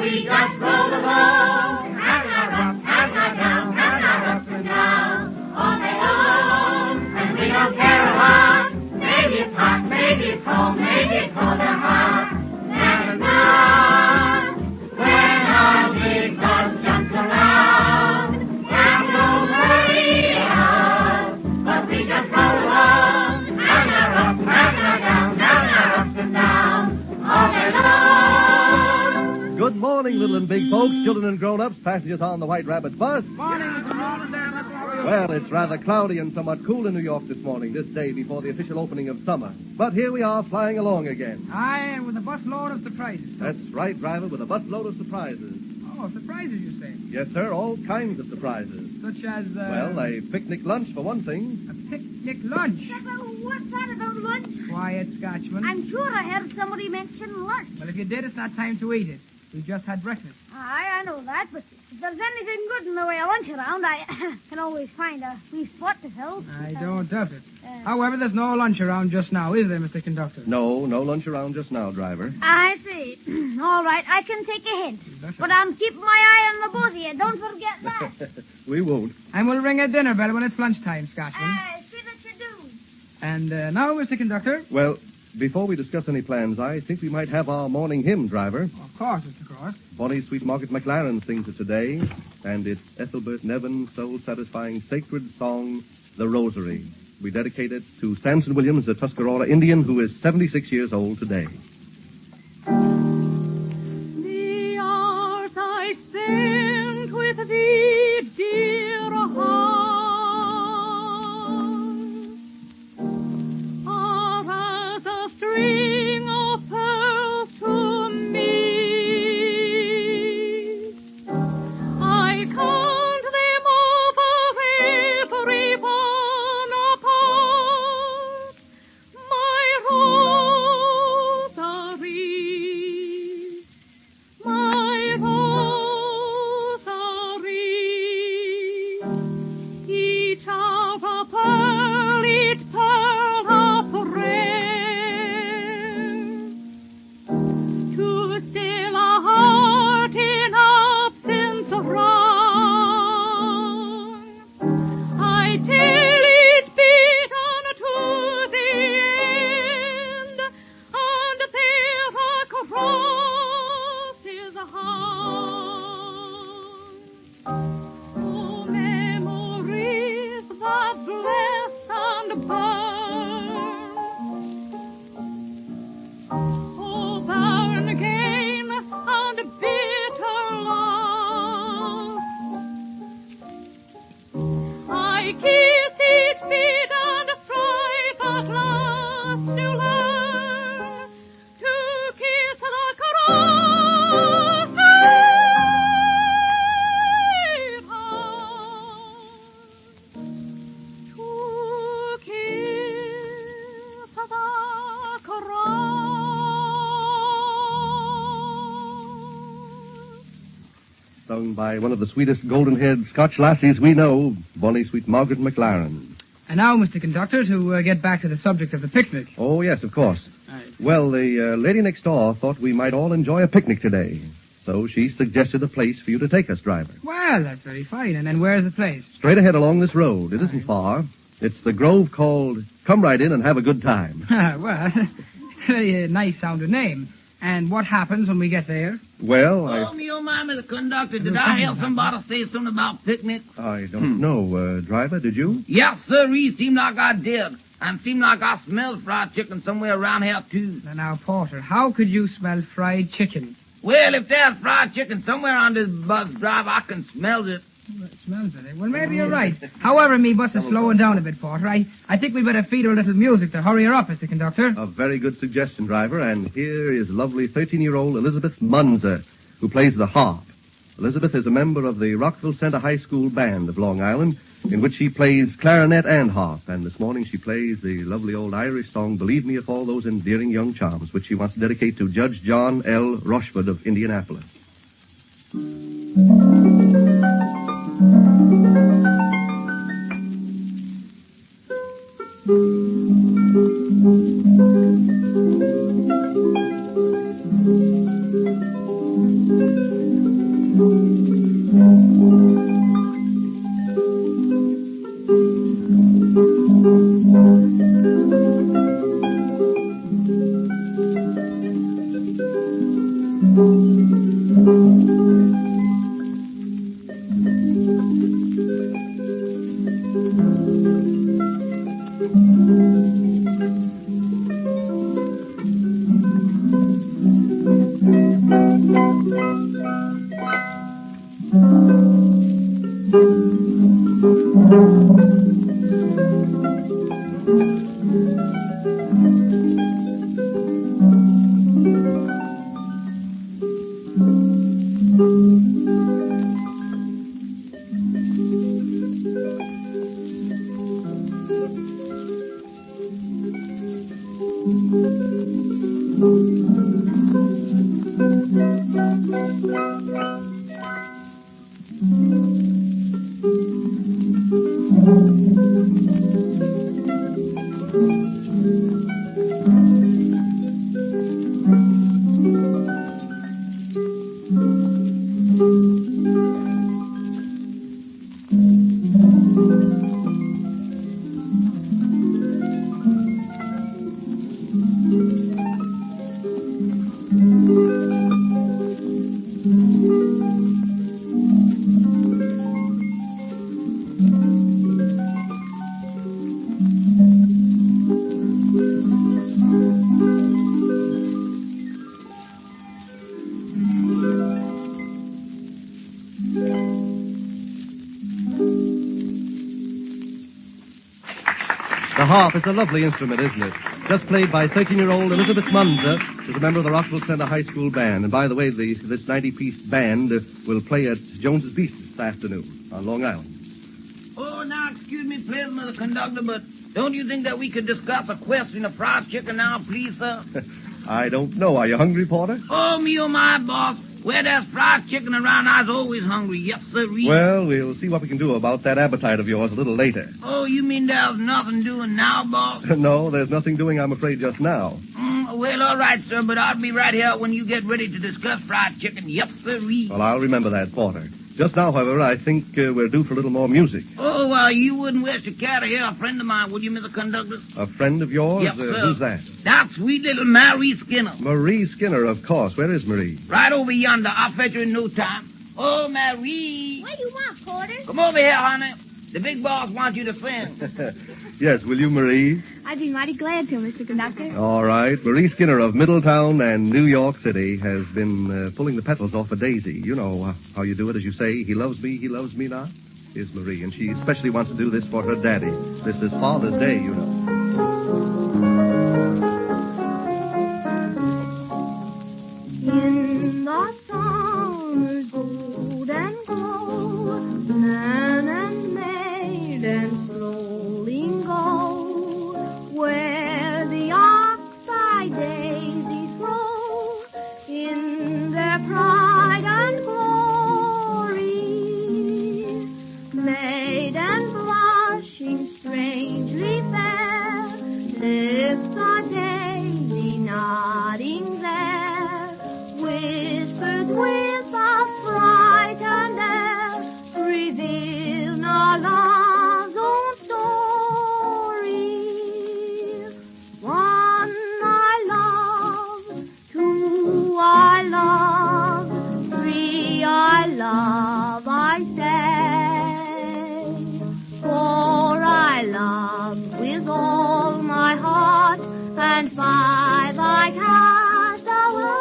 we just roll along, hang our up, hang our down, hang our ups and downs, all day long, and we don't care a lot. Maybe it's hot, maybe it's cold, maybe it's cold or hot. And now, when our big bus jumps around, and don't hurry us, but we just roll along, hang our up, hang our down, hang our ups and downs, all day long. Good morning, little and big folks, children and grown-ups, passengers on the White Rabbit bus. Morning, Mr. Walden. Well, it's rather cloudy and somewhat cool in New York this morning, this day before the official opening of summer. But here we are flying along again. Aye, and with a busload of surprises. That's right, driver, with a busload of surprises. Oh, surprises, you say? Yes, sir, all kinds of surprises. Such as, Well, a picnic lunch, for one thing. a picnic lunch. What's that about lunch? Quiet, Scotchman. I'm sure I heard somebody mention lunch. Well, if you did, it's not time to eat it. We've just had breakfast. Aye, I know that, but if there's anything good in the way of lunch around, I can always find a wee spot to fill. I don't doubt it. However, there's no lunch around just now, is there, Mr. Conductor? No lunch around just now, driver. I see. All right, I can take a hint. But I'm keeping my eye on the boozy, don't forget that. We won't. And we'll ring a dinner bell when it's lunchtime, Scotchman. See that you do. And now, Mr. Conductor. Well, before we discuss any plans, I think we might have our morning hymn, driver. Of course, Mr. Cross. Bonnie Sweet Margaret McLaren sings it today, and it's Ethelbert Nevin's soul-satisfying sacred song, The Rosary. We dedicate it to Samson Williams, the Tuscarora Indian, who is 76 years old today. The hours I spent with thee, dear heart, are as a string of pearls to me. I count them over every one apart, my rosary, my rosary. Each of a pearl, each pearl of prayer, to still a heart in absence wrong. I tell it beat unto the end, and there a cross is hung. Oh, memories that bless and burn, oh, burn again and bitter loss. I kiss each beat and strive at last to learn to kiss the cross sweetheart, to kiss the cross. Sung by one of the sweetest golden-haired Scotch lassies we know, Bonnie Sweet Margaret McLaren. And now, Mr. Conductor, to get back to the subject of the picnic. Oh, yes, of course. Aye. Well, the lady next door thought we might all enjoy a picnic today. So she suggested a place for you to take us, driver. Well, that's very fine. And then where's the place? Straight ahead along this road. It isn't far. It's the grove called Come Right In and Have a Good Time. Well, very nice sounding name. And what happens when we get there? Well, Oh, me, oh, my, Mr. Conductor, did I hear somebody say something about picnic? I don't know. Driver, did you? Yes, sir, he seemed like I did. And seemed like I smelled fried chicken somewhere around here, too. Now, Porter, how could you smell fried chicken? Well, if there's fried chicken somewhere on this bus drive, I can smell it. Well, it smells of it. Well, maybe you're right. However, me bus is slowing down a bit, Porter. I think we'd better feed her a little music to hurry her up, Mr. Conductor. A very good suggestion, driver. And here is lovely 13-year-old Elizabeth Munzer, who plays the harp. Elizabeth is a member of the Rockville Center High School Band of Long Island, in which she plays clarinet and harp. And this morning she plays the lovely old Irish song, Believe Me If All Those Endearing Young Charms, which she wants to dedicate to Judge John L. Rochford of Indianapolis. The harp is a lovely instrument, isn't it? Just played by 13-year-old Elizabeth Munzer, who's a member of the Rockville Center High School Band. And by the way, this 90-piece band will play at Jones's Beach this afternoon on Long Island. Oh, now, excuse me, please, Mr. Conductor, but don't you think that we could discuss a question of fried chicken now, please, sir? I don't know. Are you hungry, Porter? Oh, me oh my, boss. Where there's fried chicken around, I's always hungry. Yes, sir. Well, we'll see what we can do about that appetite of yours a little later. Oh, you mean there's nothing doing now, boss? No, there's nothing doing, I'm afraid, just now. Well, all right, sir, but I'll be right here when you get ready to discuss fried chicken. Yes, sir. Well, I'll remember that, Porter. Just now, however, I think we're due for a little more music. Oh, well, you wouldn't wish to care to hear a friend of mine, would you, Mr. Conductor? A friend of yours? Yes, sir. Who's that? That's sweet little Marie Skinner. Marie Skinner, of course. Where is Marie? Right over yonder. I'll fetch her in no time. Oh, Marie. What do you want, Porter? Come over here, honey. The big boss wants you to sing. Yes, will you, Marie? I'd be mighty glad to, Mr. Conductor. All right. Marie Skinner of Middletown and New York City has been pulling the petals off a daisy. You know how you do it, as you say, he loves me not, is Marie. And she especially wants to do this for her daddy. This is Father's Day, you know. In the summer's golden glow, man and maiden strolling go, where the ox-eye daisies grow, in their pride and glory. Maiden blushing strangely fair, lifts a daisy nodding there, whispered with a frightened air, reveal no love's own story. One I love, two I love, three I love, I say. Four I love with all my heart, and five I cast away.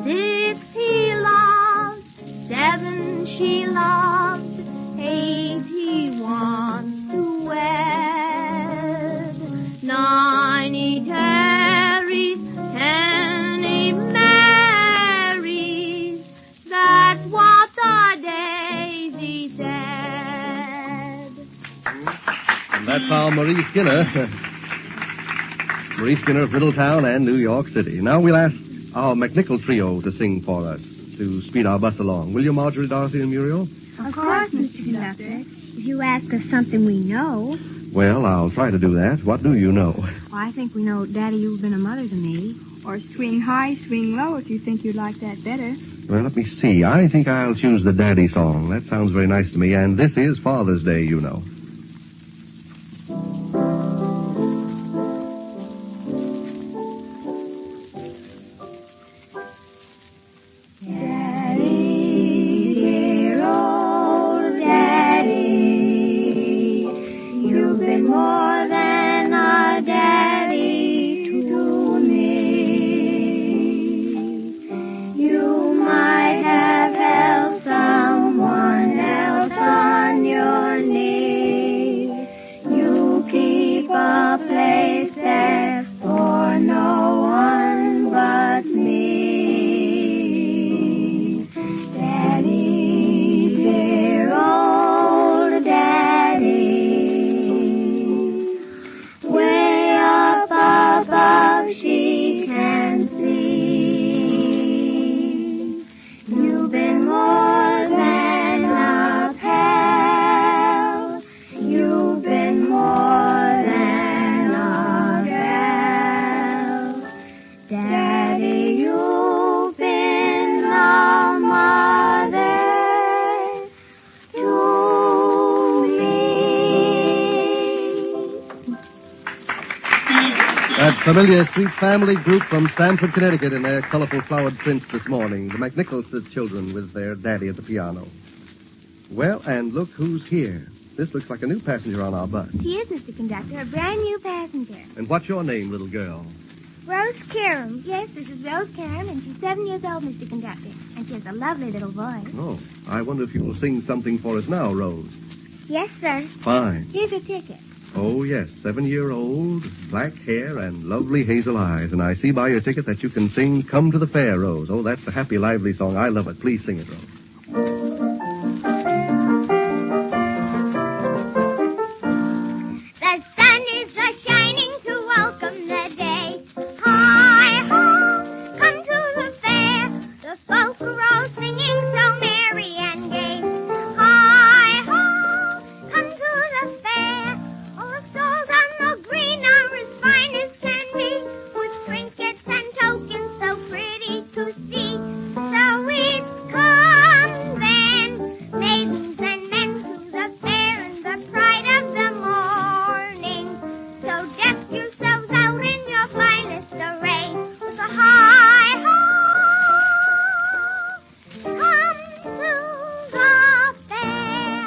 Six he loved, seven she loved, 8 he wants to wed. 9 he tarries, 10 he marries. That's what the daisy said. And that's how Marie Skinner of Middletown and New York City. Now we'll ask our McNichol Trio to sing for us, to speed our bus along. Will you, Marjorie, Dorothy, and Muriel? Of course, Mr. Conductor. If you ask us something we know. Well, I'll try to do that. What do you know? Well, I think we know, Daddy, you've been a mother to me. Or swing high, swing low, if you think you'd like that better. Well, let me see. I think I'll choose the Daddy song. That sounds very nice to me. And this is Father's Day, you know. familiar street family group from Stamford, Connecticut in their colorful flowered prints this morning. The McNichols' children with their daddy at the piano. Well, and look who's here. This looks like a new passenger on our bus. She is, Mr. Conductor, a brand new passenger. And what's your name, little girl? Rose Karam. Yes, this is Rose Karam, and she's 7 years old, Mr. Conductor. And she has a lovely little voice. Oh, I wonder if you will sing something for us now, Rose. Yes, sir. Fine. Here's your ticket. Oh, yes, 7-year-old, black hair and lovely hazel eyes. And I see by your ticket that you can sing Come to the Fair, Rose. Oh, that's a happy, lively song. I love it. Please sing it, Rose. The sun is a-shining to welcome the day. Hi-ho, come to the fair. The folk are all singing so merry and gay. Hi-ho, come to the fair. All the stalls on the green are as fine as can be, with trinkets and tokens so pretty to see. So it's come then, maidens and men, to the fair and the pride of the morning. So deck yourselves out in your finest array, with a hi-ho, come to the fair.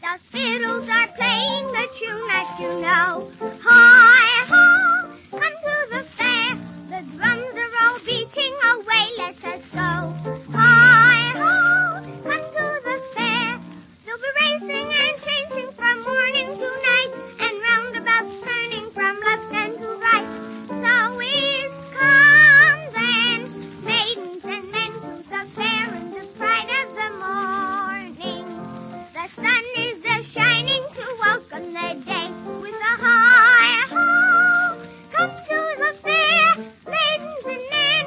The fiddles are playing the tune that you know. Hi-ho, come to the fair. The drums are all beating away, let us go. Hi-ho, come to the fair. They'll be racing and changing from morning to night, and roundabouts turning from left and to right. So is come then, maidens and men, to the fair and the pride of the morning. The sun is a-shining to welcome the day, with a hi-ho, come to the fair. Maidens and men,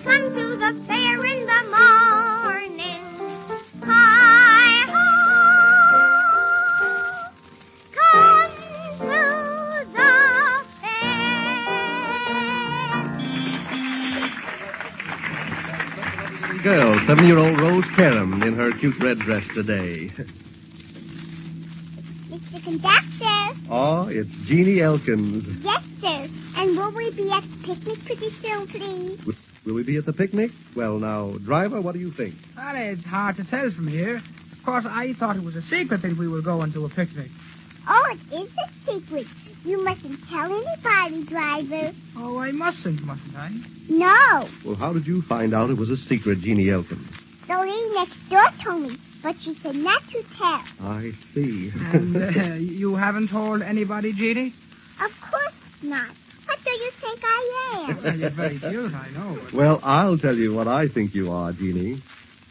come to the fair in the morning. Hi-ho, come to the fair. Girl, 7-year-old Rose Karam in her cute red dress today. Mr. Conductor. Oh, it's Jeannie Elkins. Yes, sir. And will we be at the picnic pretty soon, please? Will we be at the picnic? Well, now, driver, what do you think? Well, it's hard to tell from here. Of course, I thought it was a secret that we were going to a picnic. Oh, it is a secret. You mustn't tell anybody, driver. Oh, I mustn't I? No. Well, how did you find out it was a secret, Jeannie Elkins? The lady next door told me, but she said not to tell. I see. And you haven't told anybody, Jeannie? Of course not. What do you think I am? Well, you're very cute, I know. But... Well, I'll tell you what I think you are, Jeannie.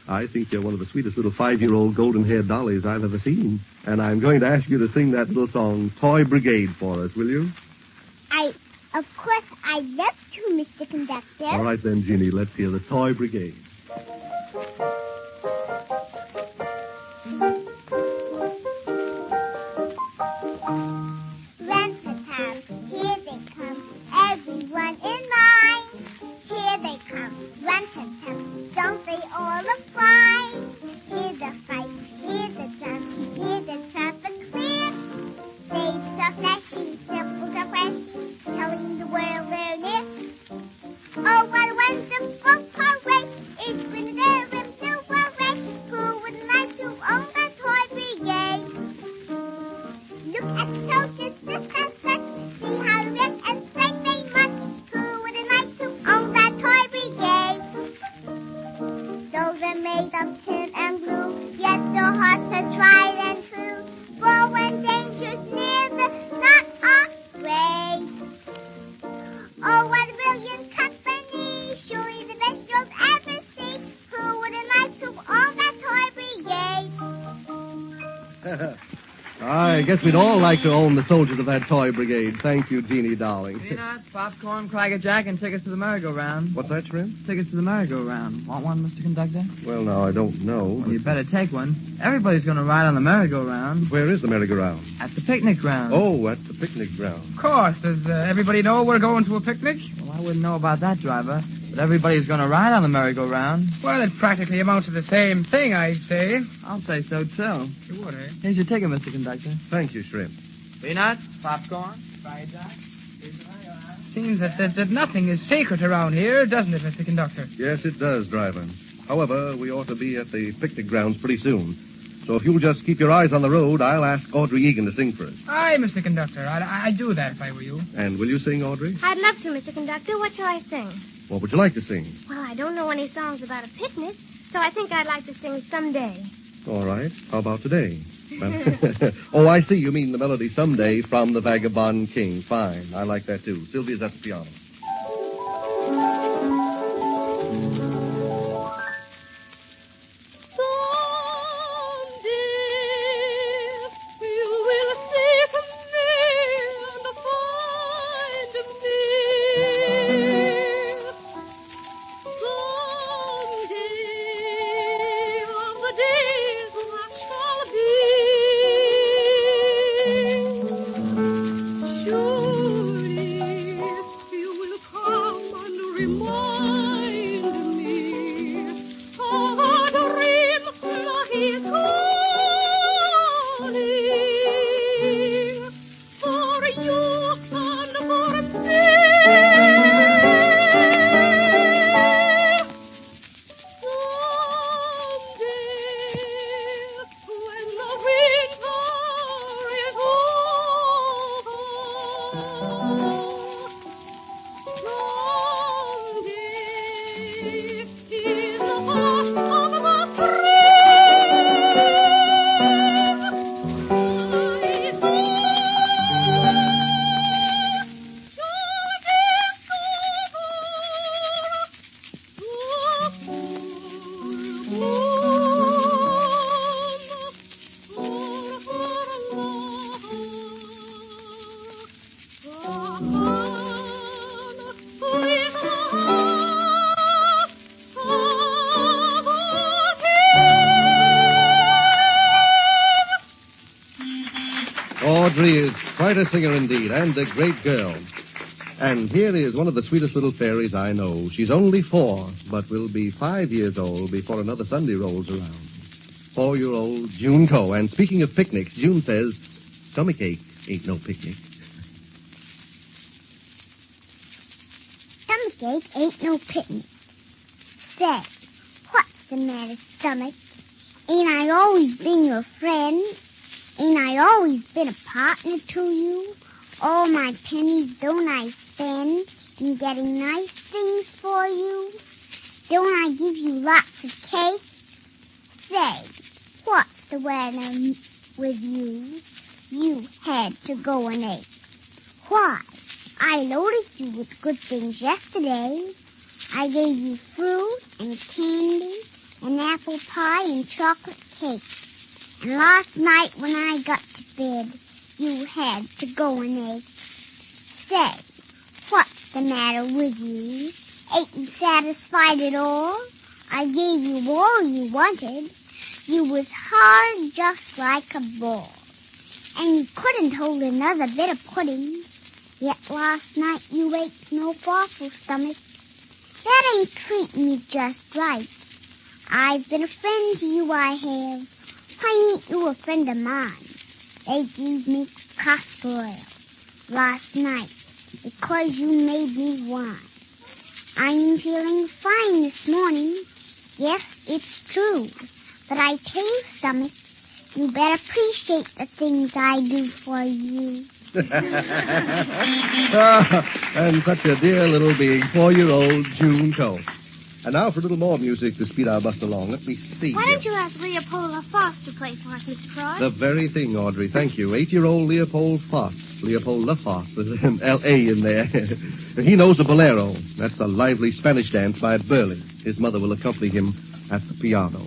I think you're one of the sweetest little 5-year-old golden-haired dollies I've ever seen. And I'm going to ask you to sing that little song, Toy Brigade, for us, will you? Of course, I'd love to, Mr. Conductor. All right then, Jeannie, let's hear the Toy Brigade. Rent-a-town, here they come, everyone in line. Here they come, rent-a-town, don't they all look fine? Hear the fight, hear the drum, hear the traffic clear. Saves are flashing, temples are flashing, telling the world they're near. Oh, what a wonderful parade! It's been there in blue parade. Who would like to own that toy brigade? Look at the soldiers, this and such. See how red and sing they march. Who would like to own that toy brigade? Those are made of tin and glue, yet their hearts are tried and true. For when danger's near, they're not afraid. Oh, what a brilliant company! Surely the best you'll ever see. Who wouldn't like to own that toy brigade? I guess we'd all like to own the soldiers of that Toy Brigade. Thank you, Jeannie, darling. Peanuts, popcorn, Cracker Jack, and tickets to the merry-go-round. What's that, Shrimp? Tickets to the merry-go-round. Want one, Mr. Conductor? Well, now, I don't know. Well, you better take one. Everybody's going to ride on the merry-go-round. Where is the merry-go-round? At the picnic ground. Oh, at the picnic ground. Of course. Does everybody know we're going to a picnic? Well, I wouldn't know about that, driver. But But everybody's going to ride on the merry-go-round. Well, it practically amounts to the same thing, I'd say. I'll say so, too. You would, eh? Here's your ticket, Mr. Conductor. Thank you, Shrimp. Peanuts, popcorn, fried duck. Seems that nothing is sacred around here, doesn't it, Mr. Conductor? Yes, it does, driver. However, we ought to be at the picnic grounds pretty soon. So if you'll just keep your eyes on the road, I'll ask Audrey Egan to sing for us. Aye, Mr. Conductor. I'd do that if I were you. And will you sing, Audrey? I'd love to, Mr. Conductor. What shall I sing? What would you like to sing? Well, I don't know any songs about a picnic, so I think I'd like to sing Someday. All right. How about today? Oh, I see. You mean the melody Someday from the Vagabond King. Fine. I like that, too. Sylvia's at the piano. Audrey is quite a singer indeed, and a great girl. And here is one of the sweetest little fairies I know. She's only 4, but will be 5 years old before another Sunday rolls around. 4-year-old June Coe. And speaking of picnics, June says, stomachache ain't no picnic. Stomachache ain't no picnic. Say, what's the matter, stomach? Ain't I always been your friend? Ain't I always been a partner to you? All my pennies don't I spend in getting nice things for you? Don't I give you lots of cake? Say, what's the matter with you? You had to go and ache. Why? I loaded you with good things yesterday. I gave you fruit and candy and apple pie and chocolate cake. And last night when I got to bed, you had to go and ache. Say, what's the matter with you? Ain't you satisfied at all? I gave you all you wanted. You was hard just like a ball. And you couldn't hold another bit of pudding. Yet last night you ate no awful stomach. That ain't treating me just right. I've been a friend to you, I have. Why ain't you a friend of mine? They gave me castor oil last night because you made me whine. I'm feeling fine this morning. Yes, it's true. But I tell you, stomach, you better appreciate the things I do for you. And such a dear little being, 4-year-old June Coe. And now for a little more music to speed our bus along. Let me see. Why don't you ask Leopold LaFosse to play for us, Mr. Frost? The very thing, Audrey. Thank you. 8-year-old Leopold Foss. Leopold LaFosse. There's an L-A in there. And he knows a bolero. That's a lively Spanish dance by Burley. His mother will accompany him at the piano.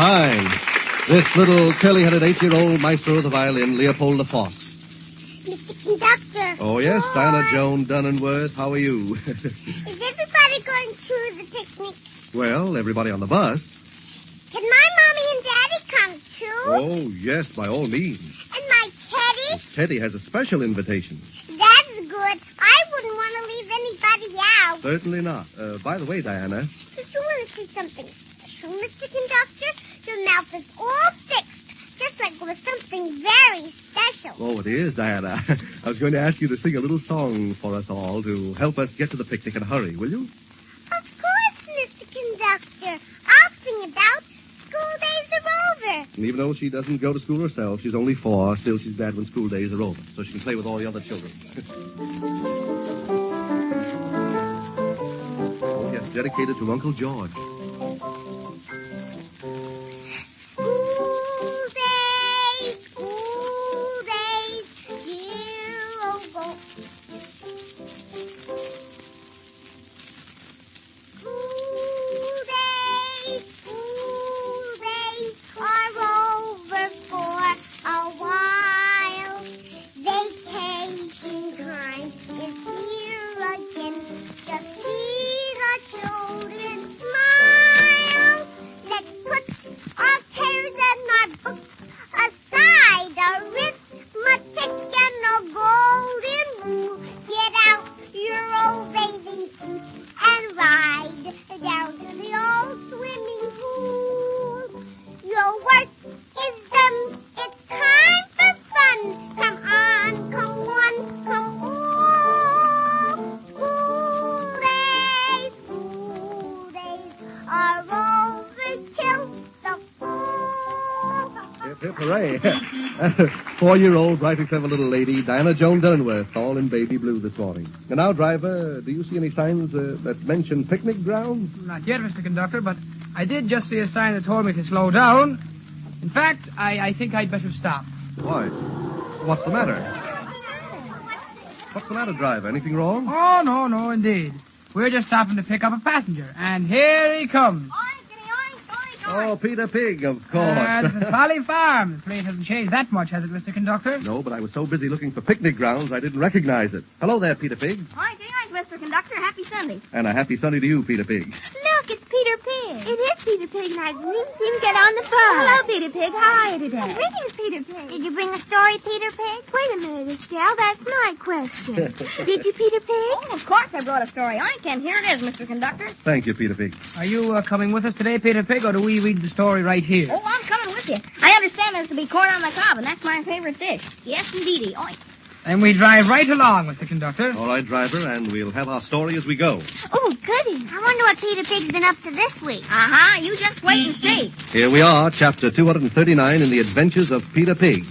Fine. This little curly-headed 8-year-old maestro of the violin, Leopold LaFosse. Mr. Conductor. Oh, yes, Diana Joan Dunenworth. How are you? Is everybody going to the picnic? Well, everybody on the bus. Can my mommy and daddy come too? Oh, yes, by all means. And my Teddy? Teddy has a special invitation. That's good. I wouldn't want to leave anybody out. Certainly not. By the way, Diana. Did you want to see something special, Mr. Conductor? Your mouth is all fixed, just like it was something very special. Oh, it is, Diana. I was going to ask you to sing a little song for us all to help us get to the picnic in a hurry, will you? Of course, Mr. Conductor. I'll sing about school days are over. And even though she doesn't go to school herself, she's only 4, still she's glad when school days are over, so she can play with all the other children. Oh, yes, dedicated to Uncle George. School days, year over. School days are over for a while. Vacation time is here again. Just see the children smile. Let's put our cares and our books aside. A arithmetic and a golden rule. Get out your old bathing suit and ride down to the old swimming pool. Your work is done. It's time for fun. Come on, come one, come all. School days are over till the fall. Hip, hip, hooray. 4-year-old, bright and clever little lady, Diana Joan Dunenworth, all in baby blue this morning. And now, driver, do you see any signs that mention picnic grounds? Not yet, Mr. Conductor, but I did just see a sign that told me to slow down. In fact, I think I'd better stop. Why? What's the matter? What's the matter, driver? Anything wrong? Oh, no, indeed. We're just stopping to pick up a passenger, and here he comes. Oh, Peter Pig, of course. This is Polly Farm. The place hasn't changed that much, has it, Mr. Conductor? No, but I was so busy looking for picnic grounds, I didn't recognize it. Hello there, Peter Pig. Hi, Mr. Conductor. Happy Sunday. And a happy Sunday to you, Peter Pig. Look, it's Peter Pig. It is Peter Pig, and I didn't see him get on the phone. Hello, Peter Pig. How are you today? Greetings, Peter Pig. Did you bring a story, Peter Pig? Wait a minute, Estelle. That's my question. Did you, Peter Pig? Oh, of course I brought a story. I can. Here it is, Mr. Conductor. Thank you, Peter Pig. Are you coming with us today, Peter Pig, or do we read the story right here? Oh, I'm coming with you. I understand there's to be corn on the cob, and that's my favorite dish. Yes, indeedy. Oink. And we drive right along, Mr. Conductor. All right, driver, and we'll have our story as we go. Oh, goody. I wonder what Peter Pig's been up to this week. Uh-huh. You just wait and see. Here we are, chapter 239 in the adventures of Peter Pig.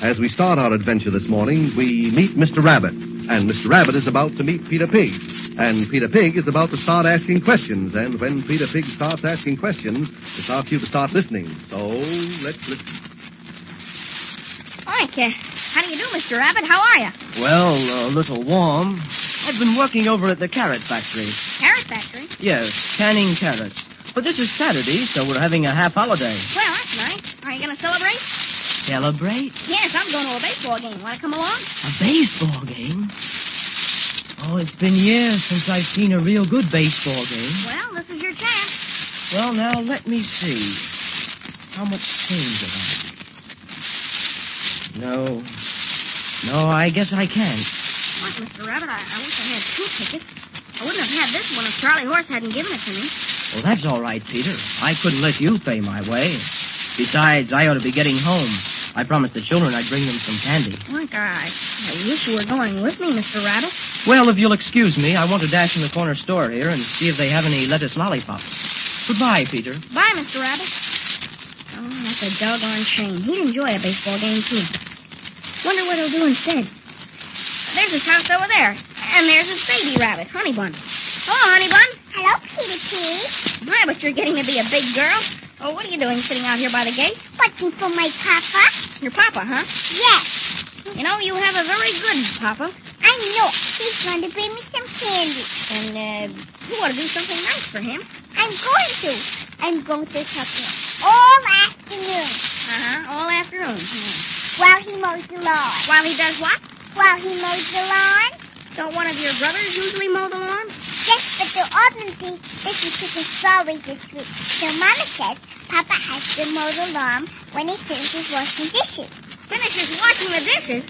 As we start our adventure this morning, we meet Mr. Rabbit. And Mr. Rabbit is about to meet Peter Pig. And Peter Pig is about to start asking questions. And when Peter Pig starts asking questions, it's asks you to start listening. So, let's listen. Oink. How do you do, Mr. Rabbit? How are you? Well, a little warm. I've been working over at the carrot factory. Carrot factory? Yes, canning carrots. But this is Saturday, so we're having a half holiday. Well, that's nice. Are you going to celebrate? Celebrate? Yes, I'm going to a baseball game. Want to come along? A baseball game? Oh, it's been years since I've seen a real good baseball game. Well, this is your chance. Well, now, let me see. How much change have I? No, I guess I can't. Look, Mr. Rabbit, I wish I had 2 tickets. I wouldn't have had this one if Charlie Horse hadn't given it to me. Well, that's all right, Peter. I couldn't let you pay my way. Besides, I ought to be getting home. I promised the children I'd bring them some candy. Look, I wish you were going with me, Mr. Rabbit. Well, if you'll excuse me, I want to dash in the corner store here and see if they have any lettuce lollipops. Goodbye, Peter. Bye, Mr. Rabbit. Oh, that's a doggone shame. He'd enjoy a baseball game, too. Wonder what he'll do instead. There's his house over there. And there's his baby rabbit, Honey Bun. Hello, Honey Bun. Hello, Peter Pig. My, but you're getting to be a big girl. Oh, what are you doing sitting out here by the gate? Watching for my papa. Your papa, huh? Yes. You know, you have a very good papa. I know. He's going to bring me some candy. And, you ought to do something nice for him. I'm going to. I'm going to help him all afternoon. All afternoon. While he mows the lawn. While he does what? While he mows the lawn. Don't one of your brothers usually mow the lawn? Yes, but the other thing, this is chicken always this week. So Mama says Papa has to mow the lawn when he finishes washing dishes. Finishes washing the dishes?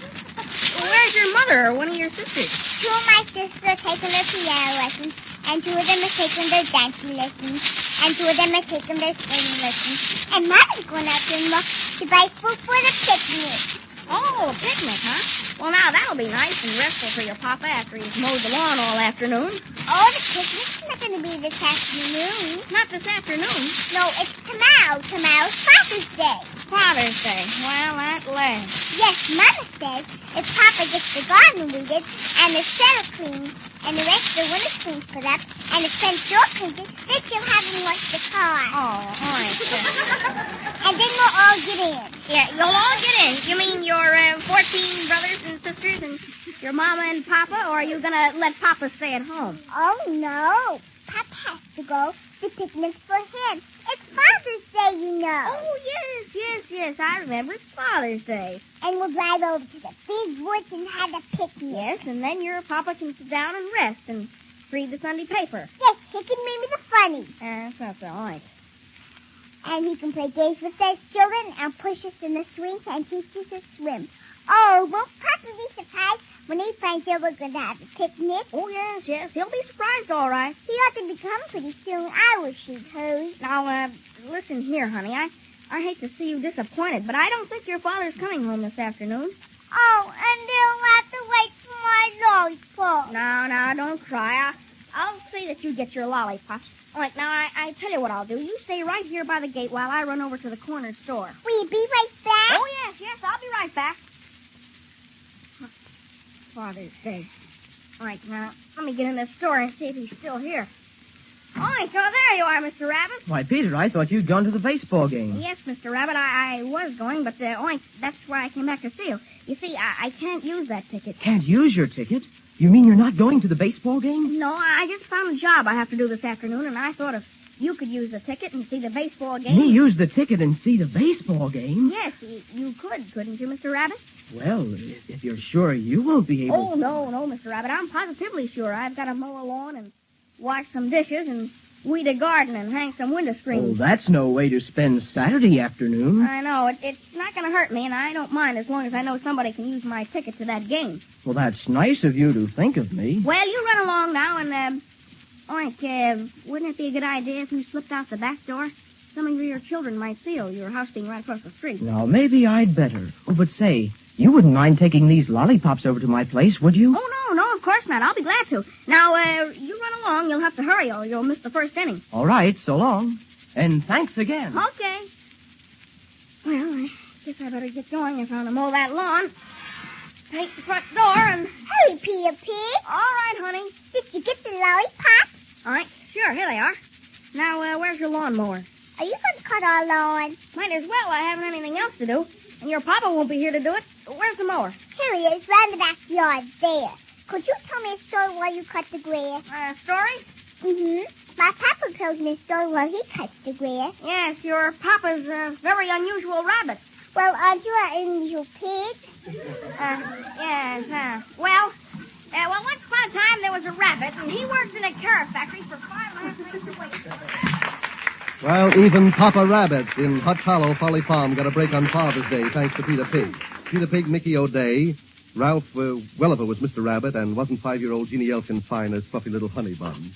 Where's your mother or one of your sisters? Two of my sisters are taking their piano lessons, and two of them are taking their dancing lessons, and two of them are taking their swimming lessons. And Mama's going out to buy food for the picnic. Oh, a picnic, huh? Well, now that'll be nice and restful for your papa after he's mowed the lawn all afternoon. Oh, the picnic's not going to be this afternoon. Not this afternoon? No, it's tomorrow. Tomorrow's Father's Day. Father's Day. Well, at last. Yes, Mama says if Papa gets the garden weeded, and the cellar cleaned, and the rest of the window screens put up, and the front door cleaned, then she'll have him wash the car. Oh, all right. And then we'll all get in. Yeah, you'll all get in. You mean your 14 brothers and sisters and your mama and papa, or are you going to let Papa stay at home? Oh, no. Papa has to go. The picnic's for him. It's Father's Day, you know. Oh, yes. I remember. It's Father's Day. And we'll drive over to the big woods and have a picnic. Yes, and then your papa can sit down and rest and read the Sunday paper. Yes, he can read me the funny. That's all right. And he can play games with his children and push us in the swings and teach us to swim. Oh, won't Papa be surprised when he finds out we're going to have a picnic? Oh, yes. He'll be surprised, all right. He ought to be coming pretty soon. I wish he'd hurry. Now, listen here, honey. I hate to see you disappointed, but I don't think your father's coming home this afternoon. Oh, and they'll have to wait for my lollipop. No, don't cry. I'll see that you get your lollipops. All right, now, I tell you what I'll do. You stay right here by the gate while I run over to the corner store. Will you be right back? Oh, yes, I'll be right back. Father's Day. All right, now, let me get in the store and see if he's still here. All right, so there you are, Mr. Rabbit. Why, Peter, I thought you'd gone to the baseball game. Yes, Mr. Rabbit, I was going, but that's why I came back to see you. You see, I can't use that ticket. Can't use your ticket? You mean you're not going to the baseball game? No, I just found a job I have to do this afternoon, and I thought if you could use the ticket and see the baseball game... Me use the ticket and see the baseball game? Yes, you could, couldn't you, Mr. Rabbit? Well, if you're sure you won't be able... Oh, no, Mr. Rabbit, I'm positively sure. I've got to mow a lawn and wash some dishes and weed a garden and hang some window screens. Oh, that's no way to spend Saturday afternoon. I know. It's not going to hurt me, and I don't mind as long as I know somebody can use my ticket to that game. Well, that's nice of you to think of me. Well, you run along now, and, wouldn't it be a good idea if you slipped out the back door? Some of your children might see you, your house being right across the street. Now, maybe I'd better. Oh, but say, you wouldn't mind taking these lollipops over to my place, would you? Oh, no, of course not. I'll be glad to. Now, you run along. You'll have to hurry or you'll miss the first inning. All right, so long. And thanks again. Okay. Well, I guess I better get going if I want to mow that lawn. Take the front door and... Hurry, Peter Pig. All right, honey. Did you get the lollipops? All right, sure, here they are. Now, where's your lawnmower? Are you going to cut our lawn? Might as well. I haven't anything else to do. And your papa won't be here to do it. Where's the mower? Here he is, round the backyard there. Could you tell me a story while you cut the grass? Story? Mm-hmm. My papa tells me a story while he cuts the grass. Yes, your papa's a very unusual rabbit. Well, aren't you an unusual pig? Yes. Well, once upon a time there was a rabbit, and he worked in a carrot factory for 5.5 minutes a week. Well, even Papa Rabbit in Hutch Hollow, Folly Farm, got a break on Father's Day thanks to Peter Pig. Peter Pig, Mickey O'Day, Ralph Welliver was Mr. Rabbit, and wasn't 5-year-old Jeannie Elkin fine as fluffy little honey bun.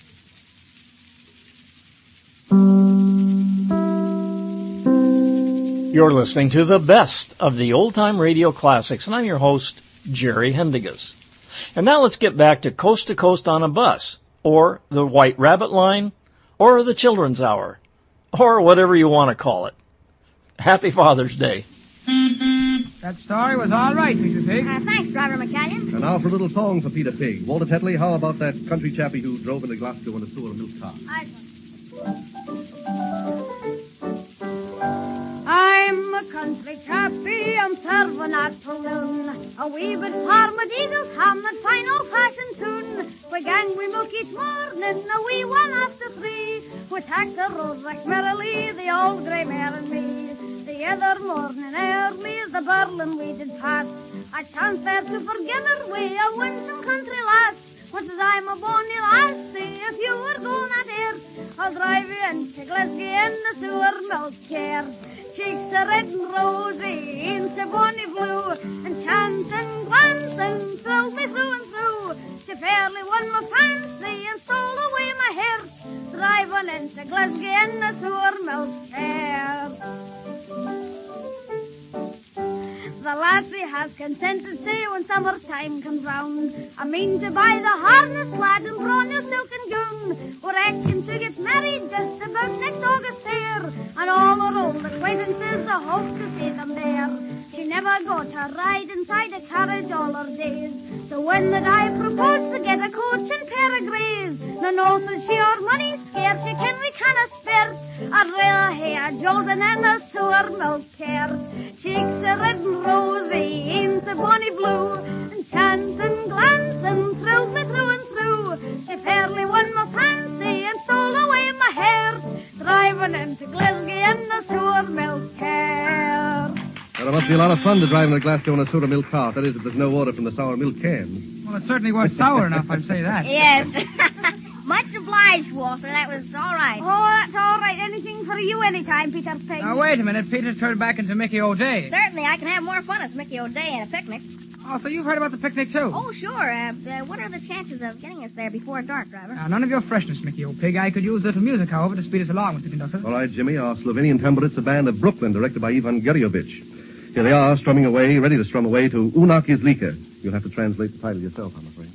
You're listening to the best of the old-time radio classics, and I'm your host, Jerry Hendigas. And now let's get back to Coast on a Bus, or the White Rabbit Line, or the Children's Hour, or whatever you want to call it. Happy Father's Day. That story was all right, Peter Pig. Thanks, Driver McCallion. And now for a little song for Peter Pig. Walter Tetley, how about that country chappie who drove into Glasgow in a sewer milk car? I'm a country chappie, I'm serving at Paloon. A wee bit farmadiddle's ham, that fine old-fashioned tune. We gang we milk each morning, a wee one after 3. We tack the road like merrily, the old grey mare and me. The other morning early, the Berlin we did pass. I can't bear to forget her way, a winsome country lass. What as I'm a bonny lassie, if you were going at here, I'll drive you into Glasgow in the sewer milk care. Cheeks are red and rosy, ain't so bonny blue, and chancing, glancing, thrilled me through and through. She fairly won my fancy and stole away my hair, driving into Glasgow in the sewer milk care. The lassie has consented, say, when summertime comes round. I mean to buy the harness, lad, and brawny silken gown. We're acting to get married just about next August fair, and all our old acquaintances, I hope to see them there. She never got to ride inside a carriage all her days, so when did I propose to get a coach and pair of greys? No, said she, our money's scarce, she can we canna spare. I'd rather hair Jordan and a sewer milk care. Cheeks are red and rosy, ain't so bonny blue, and chancing, glancing, thrilled me through and through. She fairly won my fancy and stole away my hair, driving into Glasgow in the sewer milk care. Well, it must be a lot of fun to drive in a Glasgow in a soda milk cart. That is, if there's no order from the sour milk cans. Well, it certainly was sour enough, I'd say that. Yes. Much obliged, Walter. That was all right. Oh, that's all right. Anything for you anytime, Peter Pig. Now, wait a minute. Peter turned back into Mickey O'Day. Certainly, I can have more fun as Mickey O'Day and a picnic. Oh, so you've heard about the picnic, too? Oh, sure. What are the chances of getting us there before dark, driver? Now, none of your freshness, Mickey O'Pig. I could use a little music, however, to speed us along with the conductor. All right, Jimmy. Our Slovenian Tamburitsa band of Brooklyn, directed by Ivan Gerjovic. Here they are, strumming away, ready to strum away to Unak Izlika. You'll have to translate the title yourself, I'm afraid.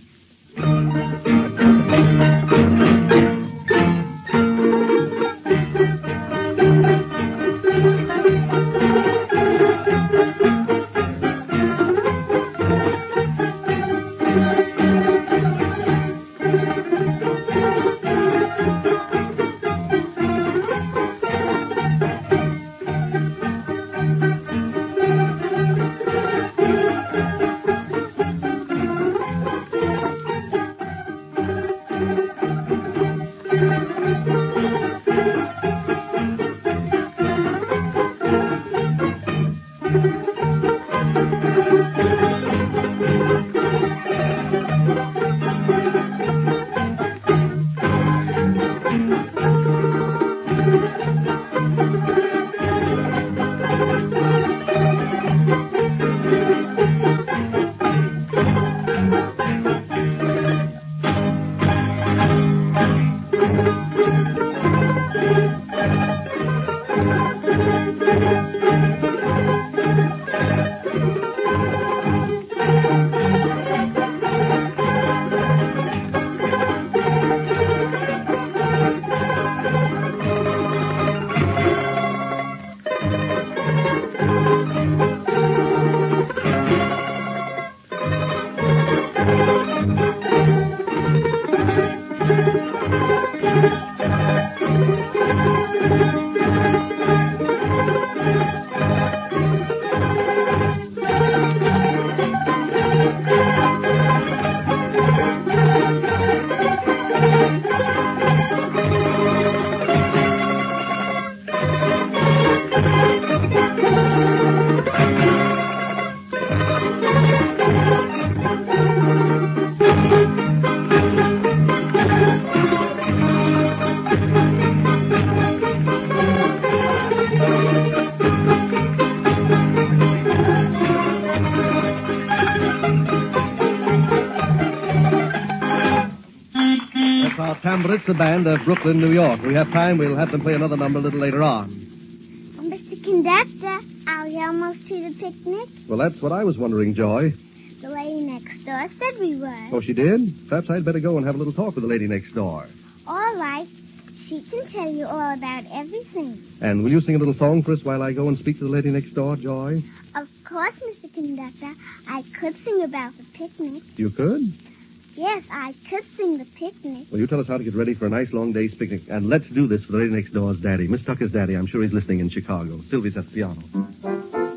Tamburitsa band of Brooklyn, New York. We have time, we'll have them play another number a little later on. Oh, Mr. Conductor, are we almost to the picnic? Well, that's what I was wondering, Joy. The lady next door said we were. Oh, she did? Perhaps I'd better go and have a little talk with the lady next door. All right. She can tell you all about everything. And will you sing a little song for us while I go and speak to the lady next door, Joy? Of course, Mr. Conductor. I could sing about the picnic. You could? Yes, I could sing the picnic. Well, you tell us how to get ready for a nice long day's picnic. And let's do this for the lady next door's daddy. Miss Tucker's daddy. I'm sure he's listening in Chicago. Sylvie's at the piano.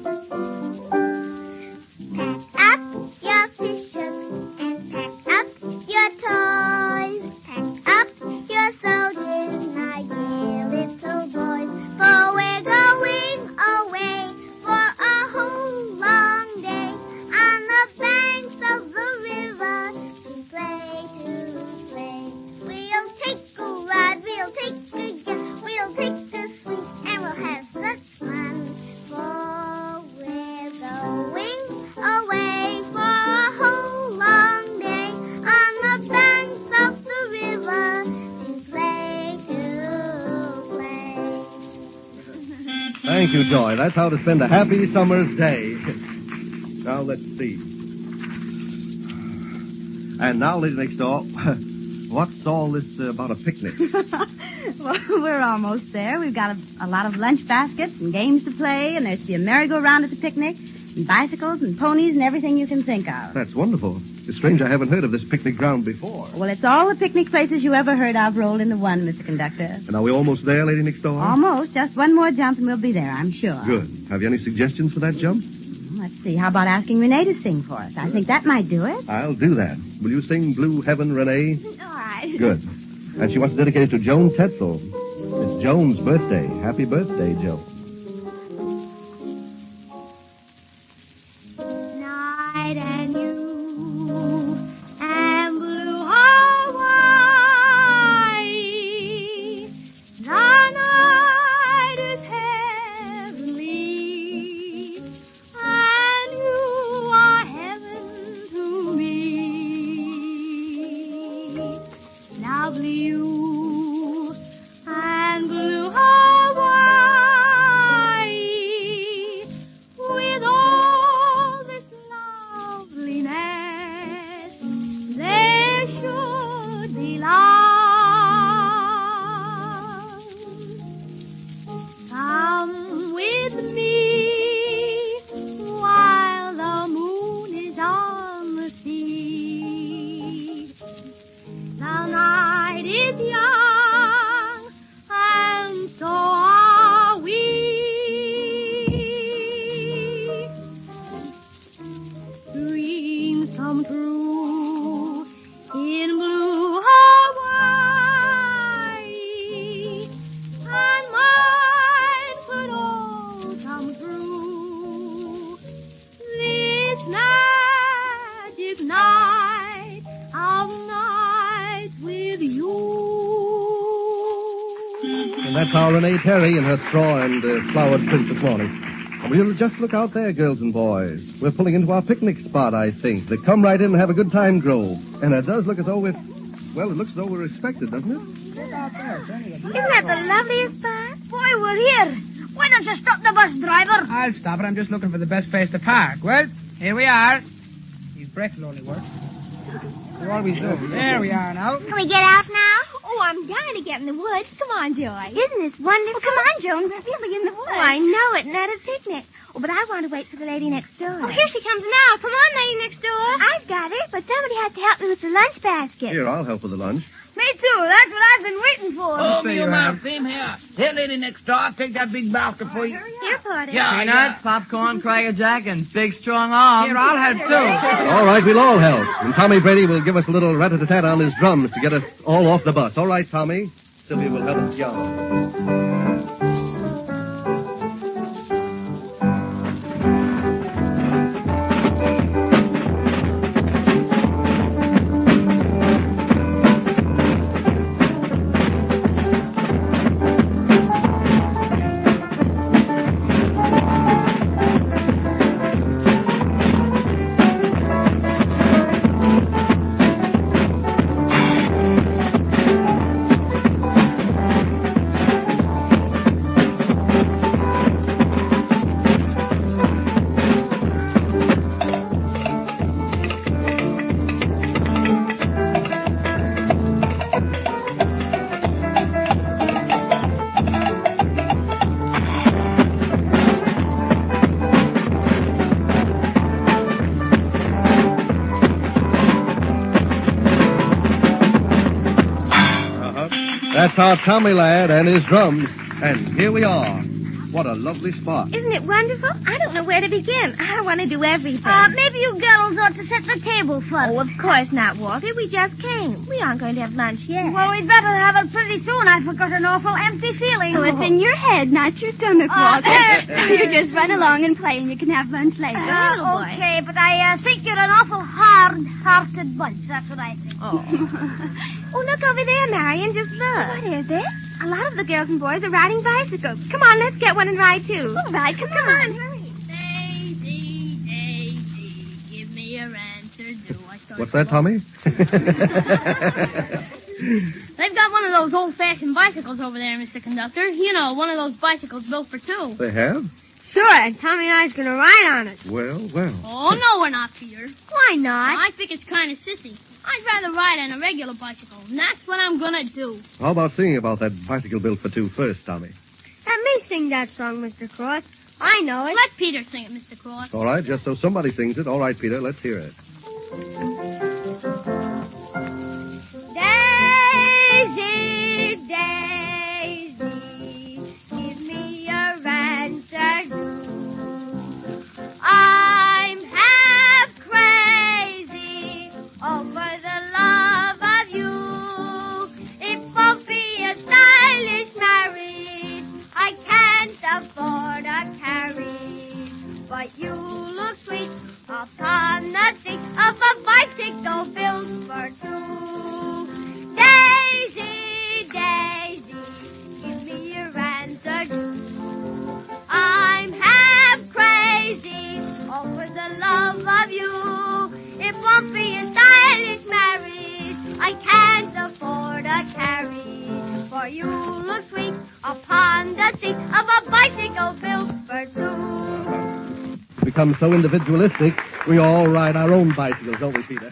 Thank you, Joy. That's how to spend a happy summer's day. Now, let's see. And now, lady next door, what's all this about a picnic? Well, we're almost there. We've got a lot of lunch baskets and games to play, and there's the merry-go-round at the picnic, and bicycles and ponies and everything you can think of. That's wonderful. It's strange I haven't heard of this picnic ground before. Well, it's all the picnic places you ever heard of rolled into one, Mr. Conductor. And are we almost there, lady next door? Almost. Just one more jump and we'll be there, I'm sure. Good. Have you any suggestions for that jump? Let's see. How about asking Renee to sing for us? I think that might do it. I'll do that. Will you sing Blue Heaven, Renee? All right. Good. And she wants to dedicate it to Joan Tetzel. It's Joan's birthday. Happy birthday, Joan. Night and you and blue Hawaii. The night is heavenly, and you are heaven to me. Lovely you and blue Hawaii, with all this loveliness, there should be love. Come with me while the moon is on the sea. The night is young, and so are we. Dreams come true in blue Hawaii, and mine could all come true. This magic night of nights with you. And that's how Renee Terry in her straw and flowered print this morning. And we'll just look out there, girls and boys. We're pulling into our picnic spot, I think. The Come Right In and Have a Good Time Grove. And it does look as though we're... Well, it looks as though we're expected, doesn't it? Isn't that the loveliest spot? Boy, we're here. Why don't you stop the bus, driver? I'll stop it. I'm just looking for the best place to park. Well, here we are. These brakes will only work. They always do. There we are now. Can we get out now? Oh, I'm dying to get in the woods. Come on, Joy. Isn't this wonderful? Well, come on, Joan. We're really in the woods. Oh, I know it, and at a picnic. Oh, but I want to wait for the lady next door. Oh, here she comes now. Come on, lady next door. I've got her, but somebody has to help me with the lunch basket. Here, I'll help with the lunch. Me too. That's what I've been waiting for. Oh, me, my same here. Here, lady next door, I'll take that big basket for you. Here, Porter. Peanuts, popcorn, Cracker Jack, and big strong arms. Here, I'll help too. All right, we'll all help. And Tommy Brady will give us a little rat-a-tat on his drums to get us all off the bus. All right, Tommy. Sylvia will help us yell. That's our Tommy lad and his drums. And here we are. What a lovely spot. Isn't it wonderful? I don't know where to begin. I want to do everything. Maybe you girls ought to set the table first. Oh, of course not, Walter. We just came. We aren't going to have lunch yet. Well, we'd better have it pretty soon. I've got an awful empty feeling. Oh, it's in your head, not your stomach, Walter. So you just run along and play, and you can have lunch later. Okay, but I think you're an awful hard-hearted bunch. That's what I think. Oh, look over there, Marion. Just look. What is it? A lot of the girls and boys are riding bicycles. Come on, let's get one and ride, too. All right, come on. Hurry. Daisy, Daisy, give me your answer. Do I start What's that, Tommy? They've got one of those old-fashioned bicycles over there, Mr. Conductor. You know, one of those bicycles built for two. They have? Sure, and Tommy and I's gonna ride on it. Well, well. Oh, no, we're not, Peter. Why not? I think it's kind of sissy. I'd rather ride on a regular bicycle, and that's what I'm gonna do. How about singing about that bicycle built for two first, Tommy? Let me sing that song, Mr. Cross. I know it. Let Peter sing it, Mr. Cross. All right, just so somebody sings it. All right, Peter, let's hear it. Daisy, Daisy, give me a answer. I'm half crazy over the love of you. It won't be a stylish marriage. I can't afford a carriage. But you look sweet upon the seat of a bicycle built for two. Daisy, Daisy, give me your answer. I'm half crazy over the love of you. It won't be a stylish marriage. I can't afford a carriage. For you look sweet upon the seat of a bicycle built for two. Become so individualistic, we all ride our own bicycles, don't we, Peter?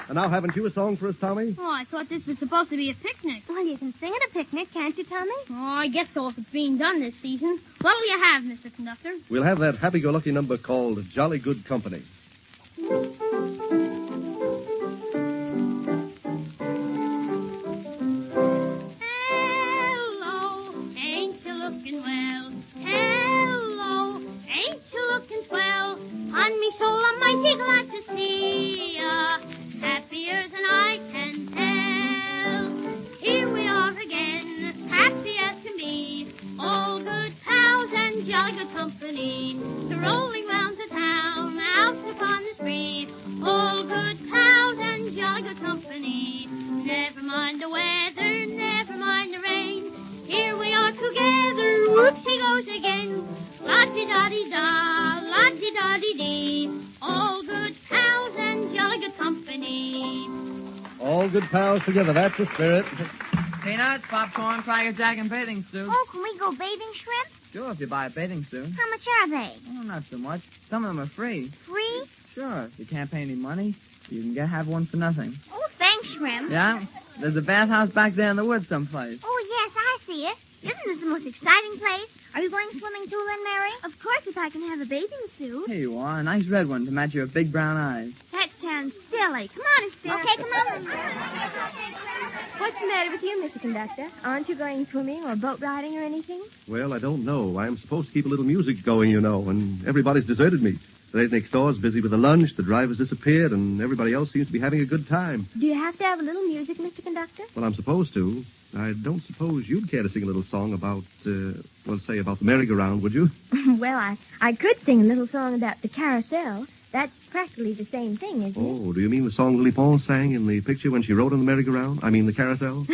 And now, haven't you a song for us, Tommy? Oh, I thought this was supposed to be a picnic. Well, you can sing at a picnic, can't you, Tommy? Oh, I guess so if it's being done this season. What'll you have, Mr. Conductor? We'll have that happy-go-lucky number called Jolly Good Company. Hello, ain't you looking well? Hello, ain't you looking swell? On me soul, I'm mighty glad to see ya. Happier than I can tell. Here we are again, happy as can be. All good pals and jolly good company. Rolling round the town, out upon the spree. All good pals and jolly good company. Never mind the weather, never mind the rain. Here we are together, whoopsie goes again. La-di-da-di-da, la-di-da-di-dee. All good pals and jolly good company. All good pals together, that's the spirit. Peanuts, popcorn, Cracker Jack, and bathing suit. Oh, can we go bathing, Shrimp? Sure, if you buy a bathing suit. How much are they? Oh, not so much. Some of them are free. Free? Sure, if you can't pay any money, you can have one for nothing. Oh, thanks, Shrimp. Yeah? There's a bathhouse back there in the woods someplace. Oh, yes, I see it. Isn't this the most exciting place? Are you going swimming too, then, Mary? Of course, if I can have a bathing suit. Here you are, a nice red one to match your big brown eyes. That sounds silly. Come on, Esther. Okay, come on. What's the matter with you, Mr. Conductor? Aren't you going swimming or boat riding or anything? Well, I don't know. I'm supposed to keep a little music going, you know, and everybody's deserted me. The lady next door is busy with the lunch, the driver's disappeared, and everybody else seems to be having a good time. Do you have to have a little music, Mr. Conductor? Well, I'm supposed to. I don't suppose you'd care to sing a little song about, say about the merry-go-round, would you? Well, I could sing a little song about the carousel. That's practically the same thing, isn't it? Oh, do you mean the song Lily Pons sang in the picture when she rode on the merry-go-round? I mean the carousel?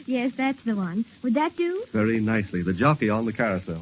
Yes, that's the one. Would that do? Very nicely. The jockey on the carousel.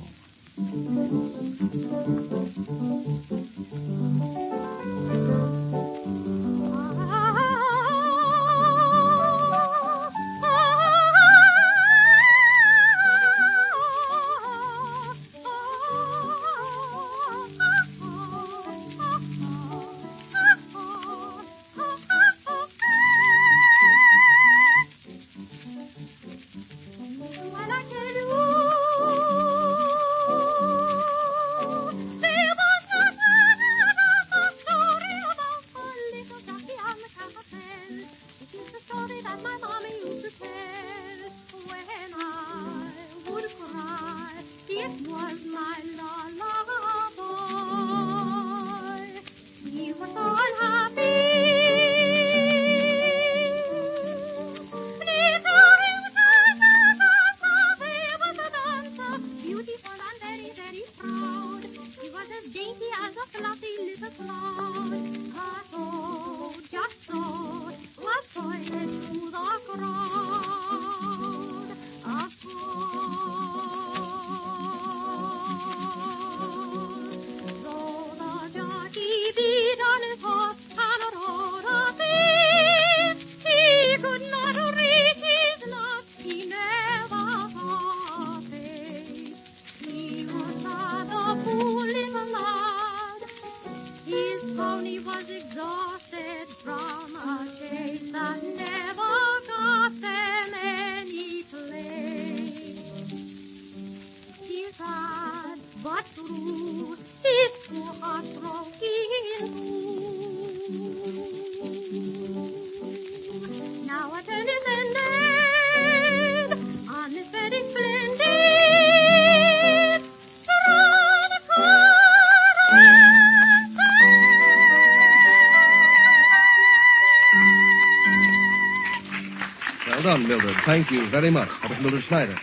thank you very much. That was Mildred Schneider.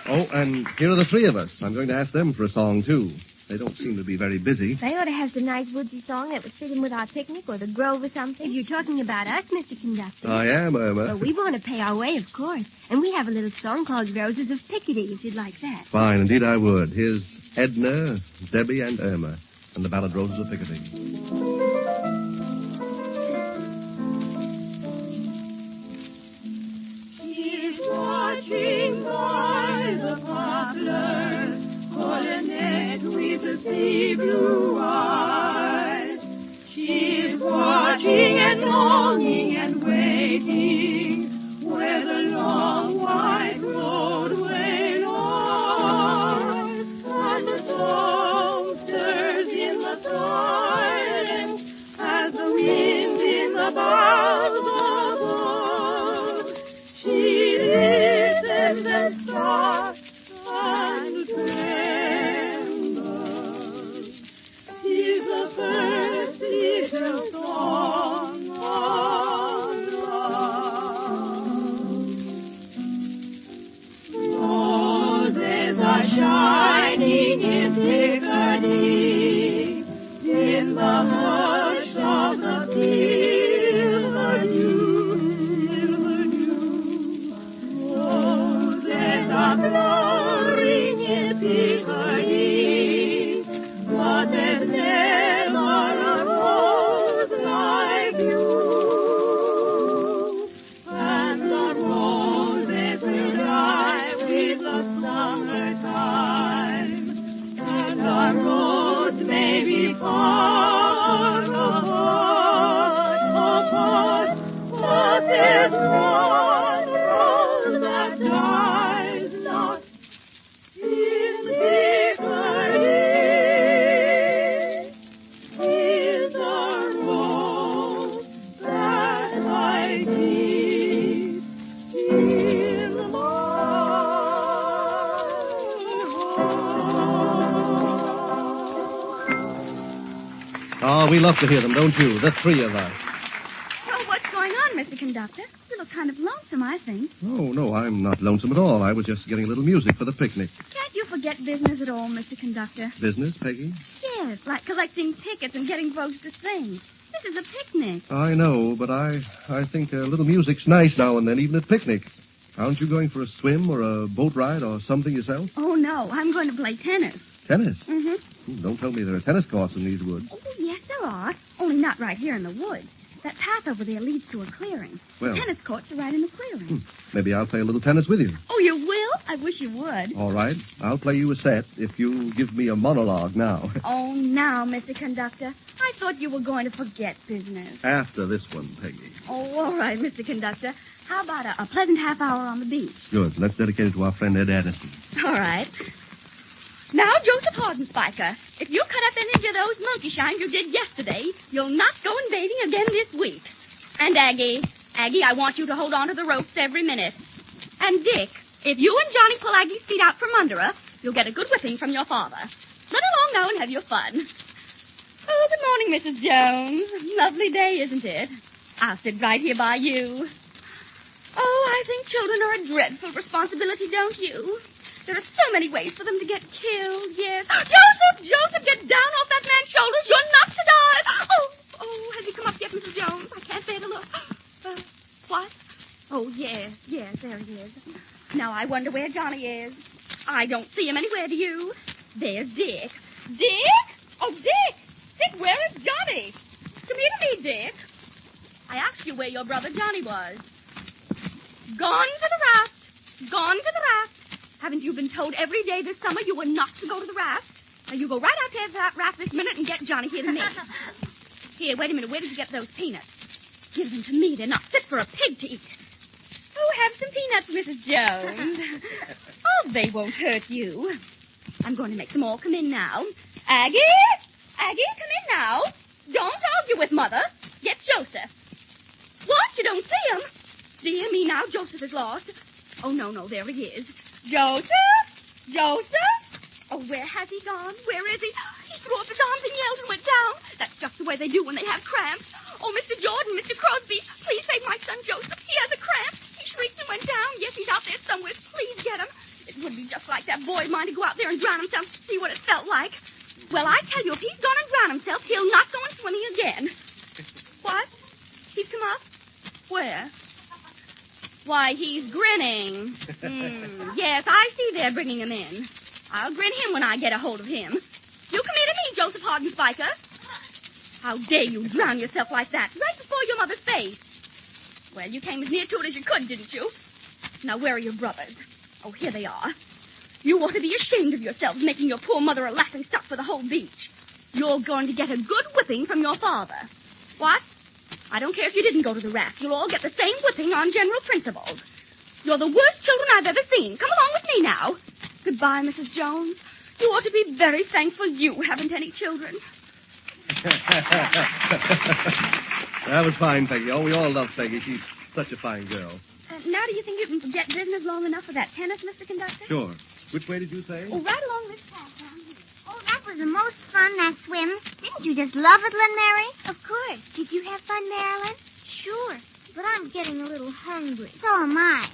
Oh, and here are the three of us. I'm going to ask them for a song, too. They don't seem to be very busy. They ought to have some nice woodsy song that would fit in with our picnic or the grove or something. You're talking about us, Mr. Conductor. I am, Irma. Well, we want to pay our way, of course. And we have a little song called Roses of Picardy, if you'd like that. Fine, indeed I would. Here's Edna, Debbie, and Irma, and the ballad Roses of Picardy. She's watching by the poplar, coronet with the sea blue eyes. She's watching and longing and waiting where the long white roadway lies. And the song stirs in the silence as the wind in the boughs above. She listens and starts and trembles. 'Tis the first little song of love. Roses are shining in Picardy, in the hush of the silver dew, Roses are flowering in Picardy, but there's never a rose like you. And the roses will die with the summertime, and our roads may be far apart, but there's one rose that dies not in Picardy. Is a rose that I keep in my Oh, we love to hear them, don't you? The three of us. Well, what's going on, Mr. Conductor? You look kind of lonesome, I think. Oh, no, I'm not lonesome at all. I was just getting a little music for the picnic. Can't you forget business at all, Mr. Conductor? Business, Peggy? Yes, like collecting tickets and getting folks to sing. This is a picnic. I know, but I think a little music's nice now and then, even at picnics. Aren't you going for a swim or a boat ride or something yourself? Oh, no, I'm going to play tennis. Tennis? Mm-hmm. Don't tell me there are tennis courts in these woods. Oh, yes, there are. Only not right here in the woods. That path over there leads to a clearing. Well. The tennis courts are right in the clearing. Maybe I'll play a little tennis with you. Oh, you will? I wish you would. All right. I'll play you a set if you give me a monologue now. Oh, now, Mr. Conductor. I thought you were going to forget business. After this one, Peggy. Oh, all right, Mr. Conductor. How about a pleasant half hour on the beach? Good. Let's dedicate it to our friend Ed Addison. All right. Now, Joseph Hardenspiker, if you cut up any of those monkey shines you did yesterday, you'll not go in bathing again this week. And Aggie, I want you to hold on to the ropes every minute. And Dick, if you and Johnny pull Aggie's feet out from under her, you'll get a good whipping from your father. Run along now and have your fun. Oh, good morning, Mrs. Jones. Lovely day, isn't it? I'll sit right here by you. Oh, I think children are a dreadful responsibility, don't you? There are so many ways for them to get killed, yes. Joseph, get down off that man's shoulders. You're not to die. Oh, has he come up yet, Mrs. Jones? I can't bear to look. What? Oh, yes, there he is. Now I wonder where Johnny is. I don't see him anywhere, do you? There's Dick. Dick? Oh, Dick! Dick, where is Johnny? Come here to me, Dick. I asked you where your brother Johnny was. Gone to the raft. Gone to the raft. Haven't you been told every day this summer you were not to go to the raft? Now you go right out to that raft this minute and get Johnny here to me. Here, wait a minute. Where did you get those peanuts? Give them to me. They're not fit for a pig to eat. Oh, have some peanuts, Mrs. Jones. Oh, they won't hurt you. I'm going to make them all come in now. Aggie, come in now. Don't argue with Mother. Get Joseph. What? You don't see him? Dear me, now Joseph is lost. Oh, no, there he is. Joseph? Oh, where has he gone? Where is he? He threw up his arms and yelled and went down. That's just the way they do when they have cramps. Oh, Mr. Jordan, Mr. Crosby, please save my son Joseph. He has a cramp. He shrieked and went down. Yes, he's out there somewhere. Please get him. It would be just like that boy of mine to go out there and drown himself to see what it felt like. Well, I tell you, if he's going to drown himself, he'll not go in swimming again. What? He's come up? Where? Why, he's grinning. Yes, I see they're bringing him in. I'll grin him when I get a hold of him. You come here to me, Joseph Hardin Spiker. How dare you drown yourself like that, right before your mother's face? Well, you came as near to it as you could, didn't you? Now, where are your brothers? Oh, here they are. You ought to be ashamed of yourselves, making your poor mother a laughing stock for the whole beach. You're going to get a good whipping from your father. What? I don't care if you didn't go to the raft. You'll all get the same whipping on general principles. You're the worst children I've ever seen. Come along with me now. Goodbye, Mrs. Jones. You ought to be very thankful you haven't any children. That was fine, Peggy. Oh, we all love Peggy. She's such a fine girl. Now do you think you can forget business long enough for that tennis, Mr. Conductor? Sure. Which way did you say? Oh, right along this path. Oh, that was the most fun, that swim. Didn't you just love it, Lynn Mary? Of course. Did you have fun, Marilyn? Sure. But I'm getting a little hungry. So am I.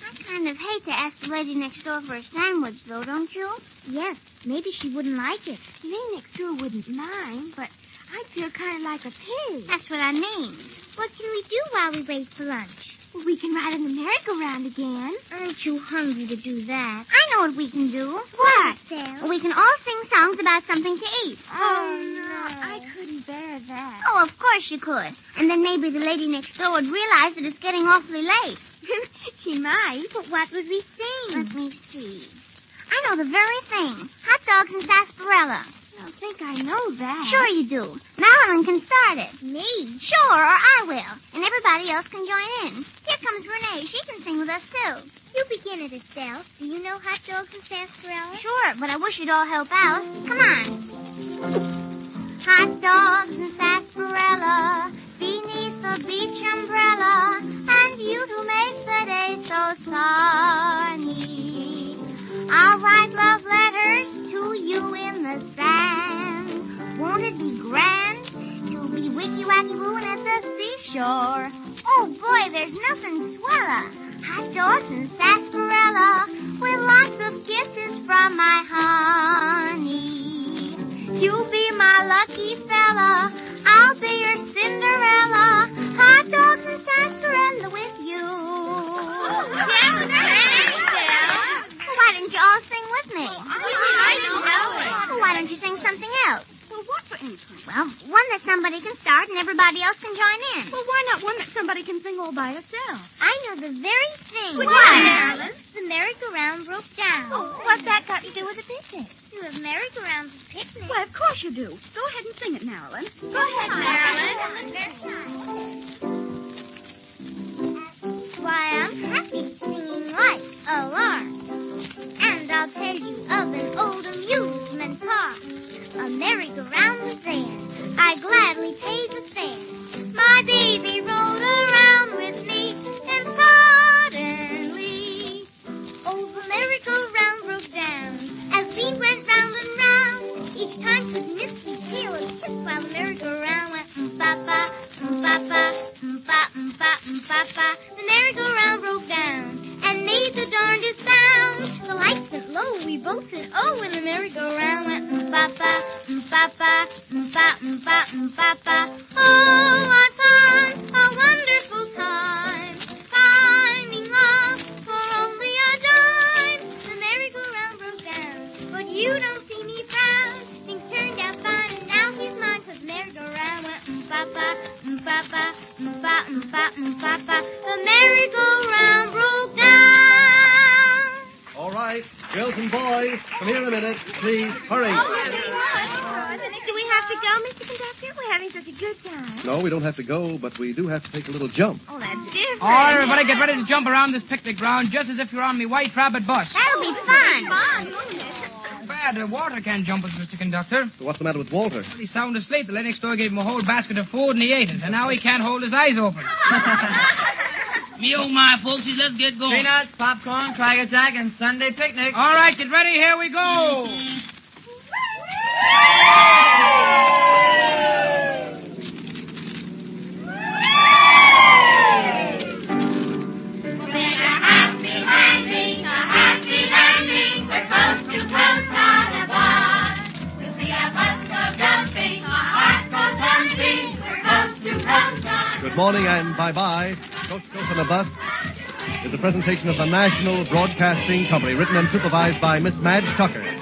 I kind of hate to ask the lady next door for a sandwich, though, don't you? Yes, maybe she wouldn't like it. The lady next door wouldn't mind, but I'd feel kind of like a pig. That's what I mean. What can we do while we wait for lunch? Well, we can ride on the merry-go-round again. Aren't you hungry to do that? I know what we can do. What? Well, we can all sing songs about something to eat. Oh, no. I couldn't bear that. Oh, of course you could. And then maybe the lady next door would realize that it's getting awfully late. She might. But what would we sing? Let me see. I know the very thing. Hot dogs and sarsaparilla. I don't think I know that. Sure you do. Marilyn can start it. Me? Sure, or I will. And everybody else can join in. Here comes Renee. She can sing with us, too. You begin it, Estelle. Do you know hot dogs and sarsaparilla? Sure, but I wish you'd all help out. Come on. Hot dogs and sarsaparilla beneath the beach umbrella, and you who make the day so sunny. I'll write love letters to you in the sand. Won't it be grand to be wicky-wacky-wooing at the seashore? Oh, boy, there's nothing sweller. Hot dogs and sarsaparilla with lots of kisses from my honey. You'll be my lucky fella. I'll be your Cinderella. Hot dogs and sarsaparilla with you. Why didn't you all sing with me? Well, why don't you sing something else? Well, what, for instance? Well, one that somebody can start and everybody else can join in. Well, why not one that somebody can sing all by herself? I know the very thing. What, Marilyn? The merry-go-round broke down. Oh, what's that got to do with a picnic? You have merry-go-rounds at picnics. Well, of course you do. Go ahead and sing it, Marilyn. Go ahead, Marilyn. Why, I'm happy singing like a lark. And I'll tell you of an old amusement park. A merry-go-round was there. I gladly paid the fare. My baby rolled around with me, and suddenly, oh, the merry-go-round broke down. As we went round and round, each time goodness we feel a kiss while the merry-go-round went ba-ba, ba-ba, ba-ba, ba-ba. The merry-go-round broke down and made the darndest sound. The lights went low, we both said, oh, and the merry-go-round went ba-ba, ba-ba, ba-ba, ba-ba. Oh, what fun, a wonderful time, finding love for only a dime. The merry-go-round broke down, but you don't see me proud. Things turned out fine, and now he's mine, 'cause the merry-go-round went ba-ba, ba-ba, ba-ba, ba-ba. The merry-go-round broke down. All right, girls and boys, come here a minute. Please, hurry. Do we have to go, Mr. Conductor? We're having such a good time. No, we don't have to go, but we do have to take a little jump. Oh, that's different. All right, everybody, get ready to jump around this picnic ground just as if you're on the White Rabbit bus. That'll be fun. Bad, the water can't jump us, Mr. Conductor. What's the matter with Walter? He's sound asleep. The lady next door gave him a whole basket of food and he ate it, and now he can't hold his eyes open. Me oh my, folksies, let's get going. Peanuts, popcorn, Tiger Jack, and Sunday picnic. All right, get ready. Here we go. Make a morning and bye-bye. Coast to Coast on a Bus is a presentation of the National Broadcasting Company, written and supervised by Miss Madge Tucker.